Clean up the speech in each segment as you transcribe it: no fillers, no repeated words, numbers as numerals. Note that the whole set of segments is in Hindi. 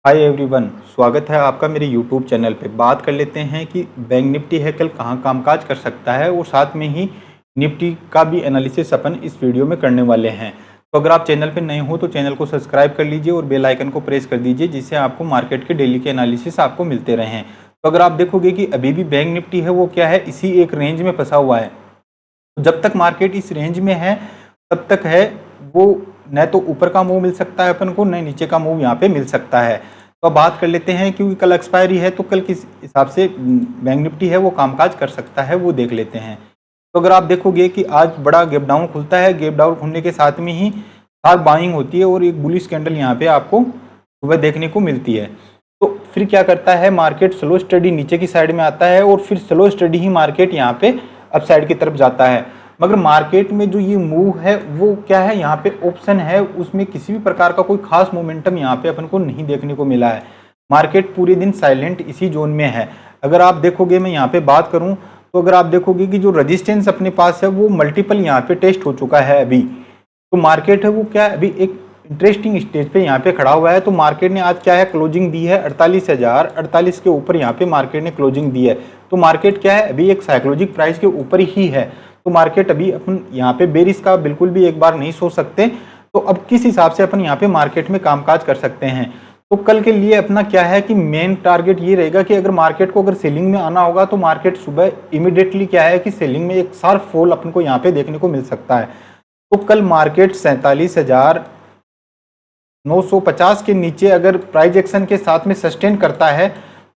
हाय एवरीवन, स्वागत है आपका मेरे यूट्यूब चैनल पे। बात कर लेते हैं कि बैंक निफ्टी है कल कहाँ कामकाज कर सकता है और साथ में ही निफ्टी का भी एनालिसिस अपन इस वीडियो में करने वाले हैं। तो अगर आप चैनल पे नए हो तो चैनल को सब्सक्राइब कर लीजिए और बेल आइकन को प्रेस कर दीजिए, जिससे आपको मार्केट के डेली के एनालिसिस आपको मिलते रहें। तो अगर आप देखोगे कि अभी भी बैंक निफ्टी है वो क्या है, इसी एक रेंज में फंसा हुआ है। जब तक मार्केट इस रेंज में है तब तक है वो न तो ऊपर का मूव मिल सकता है अपन को, न नीचे का मूव यहाँ पे मिल सकता है। तो अब बात कर लेते हैं, क्योंकि कल एक्सपायरी है तो कल किस हिसाब से बैंक निफ्टी है वो कामकाज कर सकता है वो देख लेते हैं। तो अगर आप देखोगे कि आज बड़ा गैप डाउन खुलता है, गैप डाउन खुलने के साथ में ही हार्ड बाइंग होती है और एक बुलिश कैंडल यहाँ पे आपको सुबह देखने को मिलती है। तो फिर क्या करता है, मार्केट स्लो स्टडी नीचे की साइड में आता है और फिर स्लो स्टडी ही मार्केट यहाँ पे अप साइड की तरफ जाता है। मगर मार्केट में जो ये मूव है वो क्या है, यहाँ पे ऑप्शन है, उसमें किसी भी प्रकार का कोई खास मोमेंटम यहाँ पे अपन को नहीं देखने को मिला है। मार्केट पूरे दिन साइलेंट इसी जोन में है। अगर आप देखोगे, मैं यहाँ पे बात करूँ तो अगर आप देखोगे कि जो रजिस्टेंस अपने पास है वो मल्टीपल यहाँ पे टेस्ट हो चुका है अभी। तो मार्केट है वो क्या अभी एक इंटरेस्टिंग स्टेज पे यहाँ पे खड़ा हुआ है। तो मार्केट ने आज क्या है क्लोजिंग दी है 48,048 के ऊपर यहाँ पे मार्केट ने क्लोजिंग दी है। तो मार्केट क्या है अभी एक साइकोलॉजिक प्राइस के ऊपर ही है। तो मार्केट अभी अपन यहाँ पे बेरिश का बिल्कुल भी एक बार नहीं सोच सकते। तो अब किस हिसाब से अपन यहाँ पे मार्केट में कामकाज कर सकते हैं, तो कल के लिए अपना क्या है कि मेन टारगेट ये रहेगा कि अगर मार्केट को अगर सेलिंग में आना होगा तो मार्केट सुबह इमीडिएटली क्या है कि सेलिंग में एक शार्प फॉल अपन को यहाँ पे देखने को मिल सकता है। तो कल मार्केट 47,950 के नीचे अगर प्राइस एक्शन के साथ में सस्टेन करता है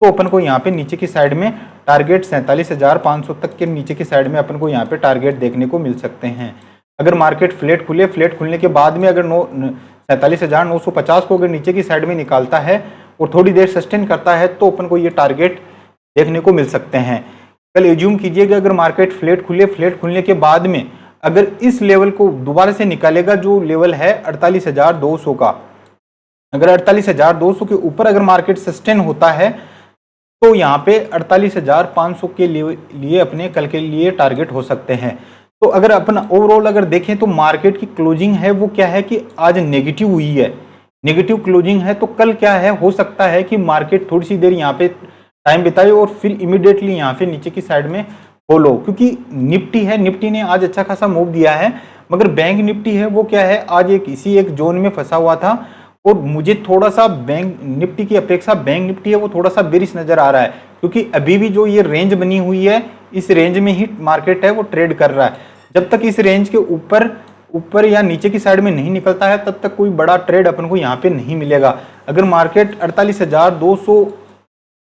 तो अपन को यहाँ पे नीचे की साइड में टारगेट 47,500 तक के नीचे की साइड में अपन को यहाँ पे टारगेट देखने को मिल सकते हैं। अगर मार्केट फ्लैट खुलने के बाद में अगर 47,950 को अगर नीचे की साइड में निकालता है और थोड़ी देर सस्टेन करता है तो अपन को ये टारगेट देखने को मिल सकते हैं। कल एज्यूम कीजिएगा अगर मार्केट फ्लैट खुलने के बाद में अगर इस लेवल को दोबारा से निकालेगा, जो लेवल है 48,200 का, अगर 48,200 के ऊपर अगर मार्केट सस्टेन होता है तो यहाँ पे 48,500 के लिए अपने कल के लिए टारगेट हो सकते हैं। तो अगर अपन ओवरऑल अगर देखें तो मार्केट की क्लोजिंग है वो क्या है कि आज नेगेटिव हुई है, नेगेटिव क्लोजिंग है। तो कल क्या है, हो सकता है कि मार्केट थोड़ी सी देर यहाँ पे टाइम बिताए और फिर इमीडिएटली यहाँ पे नीचे की साइड में फॉलो, क्योंकि निफ्टी है, निफ्टी ने आज अच्छा खासा मूव दिया है। मगर बैंक निफ्टी है वो क्या है आज एक इसी एक जोन में फंसा हुआ था और मुझे थोड़ा सा बैंक निफ्टी की अपेक्षा बैंक निफ्टी है वो थोड़ा सा बेरिश नजर आ रहा है, क्योंकि अभी भी जो ये रेंज बनी हुई है इस रेंज में ही मार्केट है वो ट्रेड कर रहा है। जब तक इस रेंज के ऊपर या नीचे की साइड में नहीं निकलता है तब तक कोई बड़ा ट्रेड अपन को यहाँ पे नहीं मिलेगा। अगर मार्केट 48,200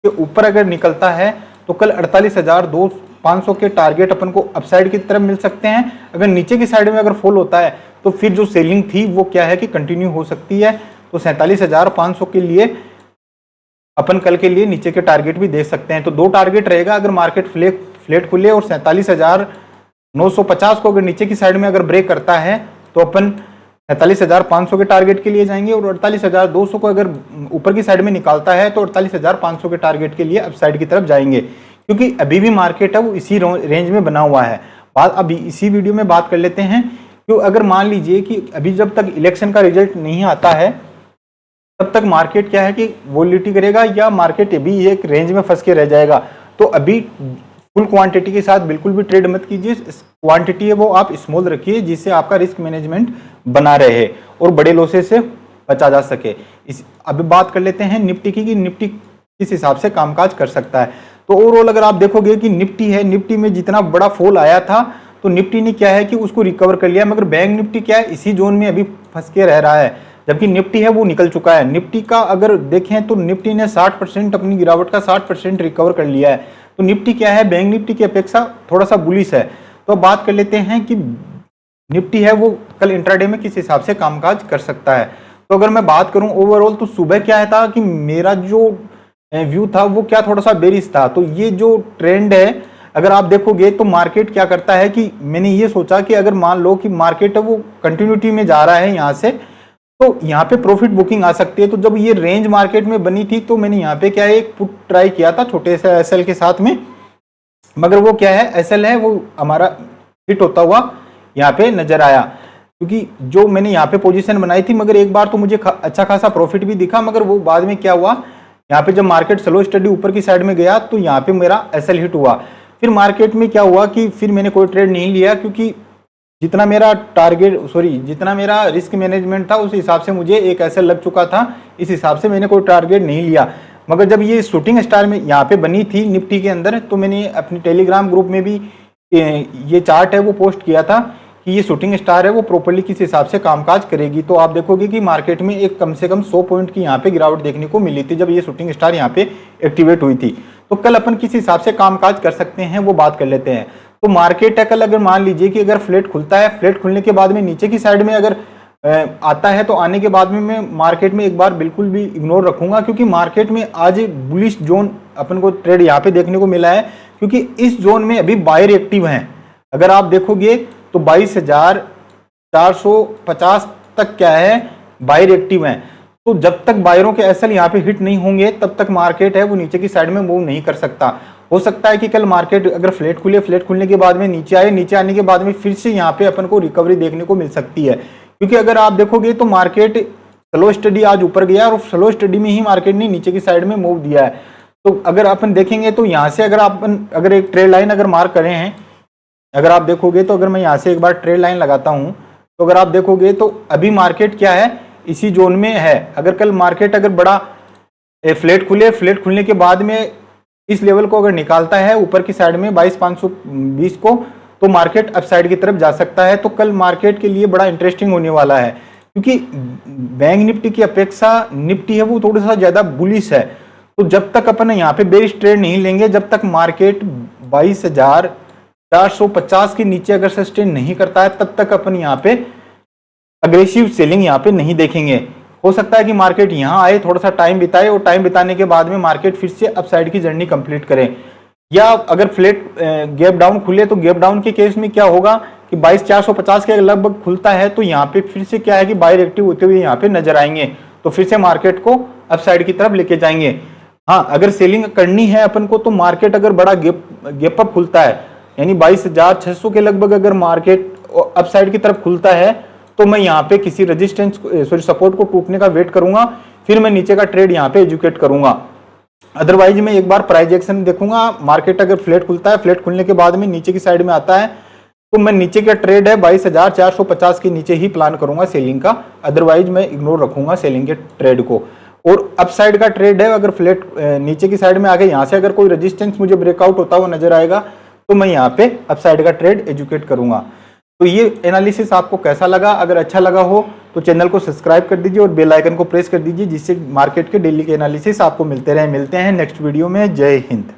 के ऊपर अगर निकलता है तो कल 48,500 के टारगेट अपन को अपसाइड की तरफ मिल सकते हैं। अगर नीचे की साइड में अगर फॉल होता है तो फिर जो सेलिंग थी वो क्या है कि कंटिन्यू हो सकती है। तो 47,500 के लिए अपन कल के लिए नीचे के टारगेट भी देख सकते हैं। तो दो टारगेट रहेगा, अगर मार्केट फ्लैट खुले और 47,950 को अगर नीचे की साइड में अगर ब्रेक करता है तो अपन 47,500 के टारगेट के लिए जाएंगे और 48,200 को अगर ऊपर की साइड में निकालता है तो 48,500 के टारगेट के लिए अपसाइड की तरफ जाएंगे, क्योंकि अभी भी मार्केट है वो इसी रेंज में बना हुआ है। बात अभी इसी वीडियो में बात कर लेते हैं, क्यों अगर मान लीजिए कि अभी जब तक इलेक्शन का रिजल्ट नहीं आता है तब तक मार्केट क्या है कि वोलेटिलिटी करेगा या मार्केट अभी एक रेंज में फंस के रह जाएगा। तो अभी फुल क्वांटिटी के साथ बिल्कुल भी ट्रेड मत कीजिए, क्वांटिटी है वो आप स्मॉल रखिए, जिससे आपका रिस्क मैनेजमेंट बना रहे और बड़े लॉसेस से बचा जा सके। अभी बात कर लेते हैं निफ्टी की कि निफ्टी किस हिसाब से कामकाज कर सकता है। तो ओवरऑल अगर आप देखोगे कि निफ्टी है, निफ्टी में जितना बड़ा फॉल आया था तो निफ्टी ने क्या है कि उसको रिकवर कर लिया, मगर बैंक निफ्टी क्या है इसी जोन में अभी फंस के रह रहा है, जबकि निफ्टी है वो निकल चुका है। निफ्टी का अगर देखें तो निफ्टी ने 60% अपनी गिरावट का 60% रिकवर कर लिया है। तो निफ्टी क्या है बैंक निफ्टी की अपेक्षा थोड़ा सा बुलिश है। तो बात कर लेते हैं कि निफ्टी है वो कल इंट्राडे में किस हिसाब से कामकाज कर सकता है। तो अगर मैं बात करूं ओवरऑल तो सुबह क्या था कि मेरा जो व्यू था वो क्या थोड़ा सा बेरिश था। तो ये जो ट्रेंड है अगर आप देखोगे तो मार्केट क्या करता है कि मैंने ये सोचा कि अगर मान लो कि मार्केट है वो कंटिन्यूटी में जा रहा है यहाँ से, तो यहाँ पे प्रॉफिट बुकिंग आ सकती है। तो जब ये रेंज मार्केट में बनी थी तो मैंने यहाँ पे क्या है एक पुट ट्राई किया था छोटे से एसएल के साथ में, मगर वो क्या है एसएल है वो हमारा हिट होता हुआ यहाँ पे नजर आया। क्योंकि जो मैंने यहाँ पे पोजीशन बनाई थी, मगर एक बार तो मुझे अच्छा खासा प्रॉफिट भी दिखा, मगर वो बाद में क्या हुआ, यहाँ पे जब मार्केट स्लो स्टडी ऊपर की साइड में गया तो यहाँ पे मेरा एसएल हिट हुआ। फिर मार्केट में क्या हुआ कि फिर मैंने कोई ट्रेड नहीं लिया, क्योंकि जितना मेरा रिस्क मैनेजमेंट था उस हिसाब से मुझे एक एसएल लग चुका था, इस हिसाब से मैंने कोई टारगेट नहीं लिया। मगर जब ये शूटिंग स्टार में यहाँ पे बनी थी निफ्टी के अंदर, तो मैंने अपने टेलीग्राम ग्रुप में भी ये चार्ट है वो पोस्ट किया था कि ये शूटिंग स्टार है वो प्रॉपर्ली किस हिसाब से कामकाज करेगी। तो आप देखोगे कि मार्केट में एक कम से कम 100 पॉइंट की यहाँ पे गिरावट देखने को मिली थी जब ये शूटिंग स्टार यहाँ पे एक्टिवेट हुई थी। तो कल अपन किस हिसाब से कामकाज कर सकते हैं वो बात कर लेते हैं। तो मार्केट है कल, अगर मान लीजिए कि अगर फ्लैट खुलता है, फ्लैट खुलने के बाद में नीचे की साइड में अगर आता है, तो आने के बाद में मैं मार्केट में एक बार बिल्कुल भी इग्नोर रखूंगा, क्योंकि मार्केट में आज बुलिश जोन अपन को ट्रेड यहाँ पे देखने को मिला है, क्योंकि इस जोन में अभी बायर एक्टिव हैं। अगर आप देखोगे तो 22,450 तक क्या है, बायर एक्टिव हैं। तो जब तक बायरों के एसएल यहाँ पे हिट नहीं होंगे तब तक मार्केट है वो नीचे की साइड में मूव नहीं कर सकता। हो सकता है कि कल मार्केट अगर फ्लैट खुले, फ्लैट खुलने के बाद में नीचे आए, नीचे आने के बाद में फिर से यहाँ पे अपन को रिकवरी देखने को मिल सकती है। क्योंकि अगर आप देखोगे तो मार्केट स्लो स्टडी आज ऊपर गया और स्लो स्टडी में ही मार्केट ने नीचे की साइड में मूव दिया है। तो अगर अपन देखेंगे तो यहाँ से अगर एक ट्रेड लाइन अगर मार्क करें हैं, अगर आप देखोगे तो अगर मैं यहाँ से एक बार ट्रेड लाइन लगाता हूँ, तो अगर आप देखोगे तो अभी मार्केट क्या है, इसी जोन में है। अगर कल मार्केट अगर बड़ा फ्लैट खुले, फ्लैट खुलने के बाद में इस लेवल को अगर निकालता है ऊपर की साइड में 22,520 को, तो मार्केट अपसाइड की तरफ जा सकता है। तो कल मार्केट के लिए बड़ा इंटरेस्टिंग होने वाला है, क्योंकि बैंक निफ्टी की अपेक्षा निफ्टी है वो थोड़ा सा ज्यादा बुलिश है। तो जब तक अपन यहाँ पे बेरिश ट्रेड नहीं लेंगे, जब तक मार्केट 22,450 के नीचे अगर सस्टेन नहीं करता है, तब तक अपन यहाँ पे अग्रेसिव सेलिंग यहाँ पे नहीं देखेंगे। हो सकता है कि मार्केट यहाँ आए, थोड़ा सा टाइम बिताए और टाइम बिताने के बाद में मार्केट फिर से अपसाइड की जर्नी कंप्लीट करे। या अगर फ्लैट गैप डाउन खुले, तो गैप डाउन के केस में क्या होगा कि 22,450 के लगभग खुलता है, तो यहाँ पे फिर से क्या है कि बायर एक्टिव होते हुए यहाँ पे नजर आएंगे, तो फिर से मार्केट को अपसाइड की तरफ लेके जाएंगे। हाँ, अगर सेलिंग करनी है अपन को, तो मार्केट अगर बड़ा गैप अप खुलता है, यानी 22,600 के लगभग अगर मार्केट अपसाइड की तरफ खुलता है, तो मैं यहाँ पे किसी सपोर्ट को टूटने का वेट करूंगा, फिर मैं नीचे का ट्रेड यहाँ पे एजुकेट करूंगा। अदरवाइज मैं एक बार प्राइस एक्शन देखूंगा। मार्केट अगर फ्लैट खुलता है, फ्लैट खुलने के बाद में नीचे की साइड में आता है, तो मैं नीचे का ट्रेड है 22,450 के नीचे ही प्लान करूंगा सेलिंग का। अदरवाइज मैं इग्नोर रखूंगा सेलिंग के ट्रेड को। और अपसाइड का ट्रेड है, अगर फ्लैट नीचे की साइड में आगे यहाँ से अगर कोई रेजिस्टेंस मुझे ब्रेकआउट होता हुआ नजर आएगा, तो मैं यहाँ पे अपसाइड का ट्रेड एजुकेट करूंगा। तो ये एनालिसिस आपको कैसा लगा? अगर अच्छा लगा हो तो चैनल को सब्सक्राइब कर दीजिए और बेल आइकन को प्रेस कर दीजिए, जिससे मार्केट के डेली के एनालिसिस आपको मिलते रहे। मिलते हैं नेक्स्ट वीडियो में। जय हिंद।